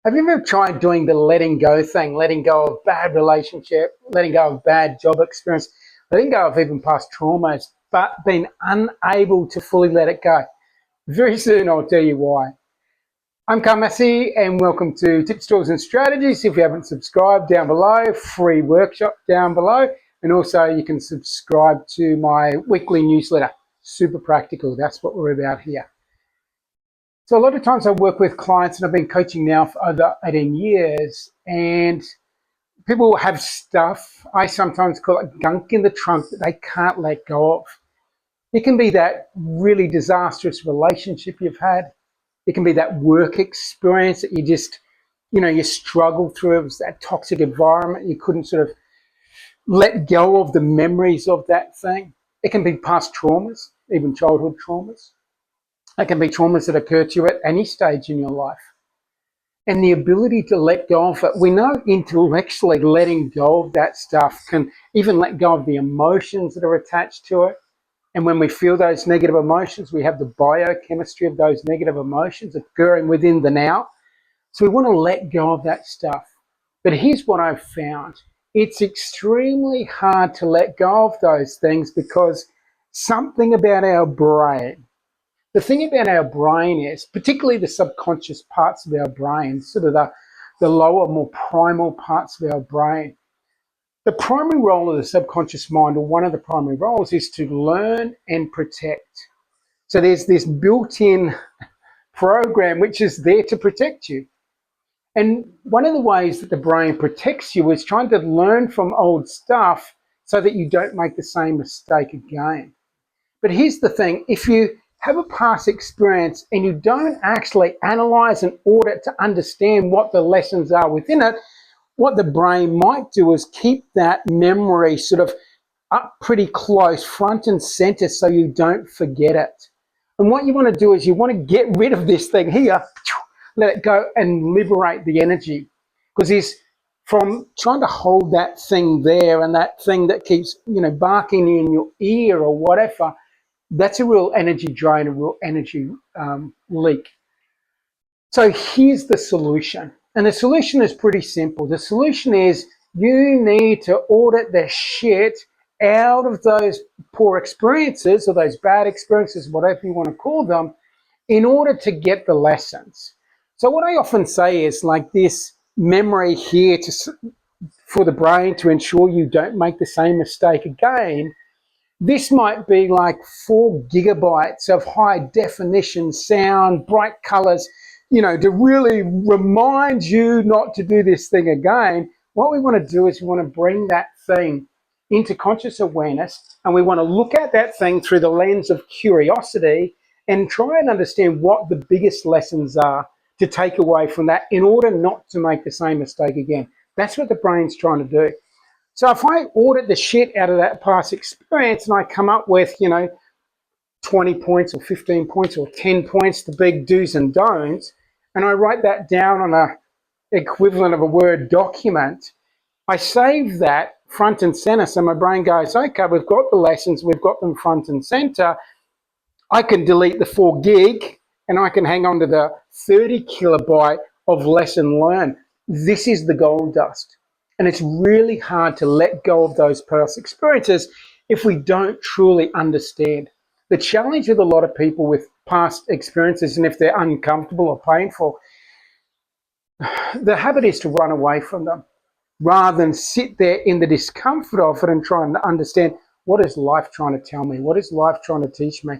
Have you ever tried doing the letting go thing, letting go of bad relationship, letting go of bad job experience, letting go of even past traumas, but been unable to fully let it go? Very soon I'll tell you why. I'm Carl Massy and welcome to Tips, Tools and Strategies. If you haven't subscribed, down below, free workshop down below, and also you can subscribe to my weekly newsletter. Super practical, that's what we're about here. So a lot of times I work with clients, and I've been coaching now for over 18 years, and people have stuff, I sometimes call it gunk in the trunk, that they can't let go of. It can be that really disastrous relationship you've had. It can be that work experience that you struggled through. It was that toxic environment. You couldn't sort of let go of the memories of that thing. It can be past traumas, even childhood traumas. It can be traumas that occur to you at any stage in your life. And the ability to let go of it, we know intellectually letting go of that stuff can even let go of the emotions that are attached to it. And when we feel those negative emotions, we have the biochemistry of those negative emotions occurring within the now. So we want to let go of that stuff. But here's what I've found. It's extremely hard to let go of those things because something about our brain, the thing about our brain is, particularly the subconscious parts of our brain, sort of the lower, more primal parts of our brain, the primary role of the subconscious mind, or one of the primary roles, is to learn and protect. So there's this built-in program which is there to protect you. And one of the ways that the brain protects you is trying to learn from old stuff so that you don't make the same mistake again. But here's the thing, if you have a past experience and you don't actually analyze and audit to understand what the lessons are within it, what the brain might do is keep that memory sort of up pretty close, front and center, so you don't forget it. And what you want to do is you want to get rid of this thing here, let it go and liberate the energy. Because it's from trying to hold that thing there and that thing that keeps, barking in your ear or whatever, that's a real energy drain, a real energy leak. So here's the solution. And the solution is pretty simple. The solution is you need to audit the shit out of those poor experiences or those bad experiences, whatever you want to call them, in order to get the lessons. So what I often say is like this memory here for the brain to ensure you don't make the same mistake again. This might be like 4 gigabytes of high definition sound, bright colors, to really remind you not to do this thing again. What we want to do is we want to bring that thing into conscious awareness, and we want to look at that thing through the lens of curiosity and try and understand what the biggest lessons are to take away from that in order not to make the same mistake again. That's what the brain's trying to do. So if I audit the shit out of that past experience and I come up with, 20 points or 15 points or 10 points, the big do's and don'ts, and I write that down on a equivalent of a Word document, I save that front and center. So my brain goes, okay, we've got the lessons, we've got them front and center. I can delete the 4 gig and I can hang on to the 30 kilobyte of lesson learned. This is the gold dust. And it's really hard to let go of those past experiences if we don't truly understand. The challenge with a lot of people with past experiences, and if they're uncomfortable or painful, the habit is to run away from them rather than sit there in the discomfort of it and try and understand, what is life trying to tell me? What is life trying to teach me?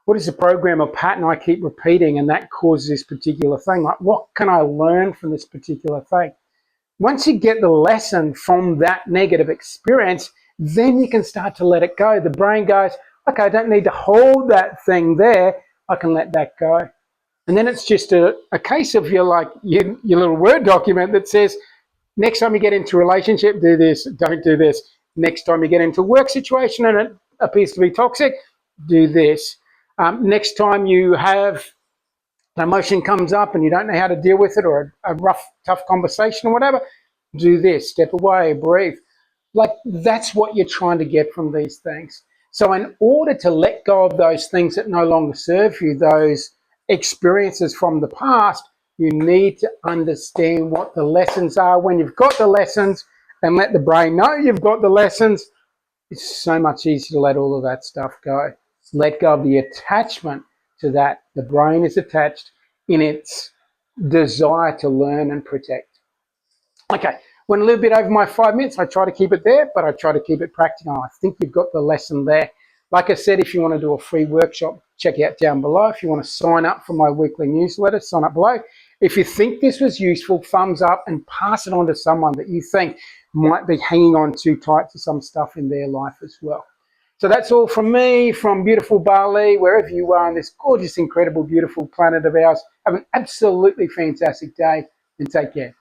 What is the program or pattern I keep repeating and that causes this particular thing? Like, what can I learn from this particular thing? Once you get the lesson from that negative experience, then you can start to let it go. The brain goes, okay, I don't need to hold that thing there. I can let that go. And then it's just a case of your little Word document that says, next time you get into a relationship, do this, don't do this. Next time you get into a work situation and it appears to be toxic, do this. Next time you have an emotion comes up and you don't know how to deal with it, or a rough, tough conversation or whatever, do this, step away, breathe. Like, that's what you're trying to get from these things. So in order to let go of those things that no longer serve you, those experiences from the past, You need to understand what the lessons are. When you've got the lessons and let the brain know you've got the lessons, it's so much easier to let all of that stuff go. Let go of the attachment to that. The brain is attached in its desire to learn and protect. Okay, went a little bit over my 5 minutes. I try to keep it there, but I try to keep it practical. I think you've got the lesson there. Like I said, if you want to do a free workshop, check out down below. If you want to sign up for my weekly newsletter, sign up below. If you think this was useful, thumbs up and pass it on to someone that you think might be hanging on too tight to some stuff in their life as well. So that's all from me, from beautiful Bali, wherever you are on this gorgeous, incredible, beautiful planet of ours. Have an absolutely fantastic day and take care.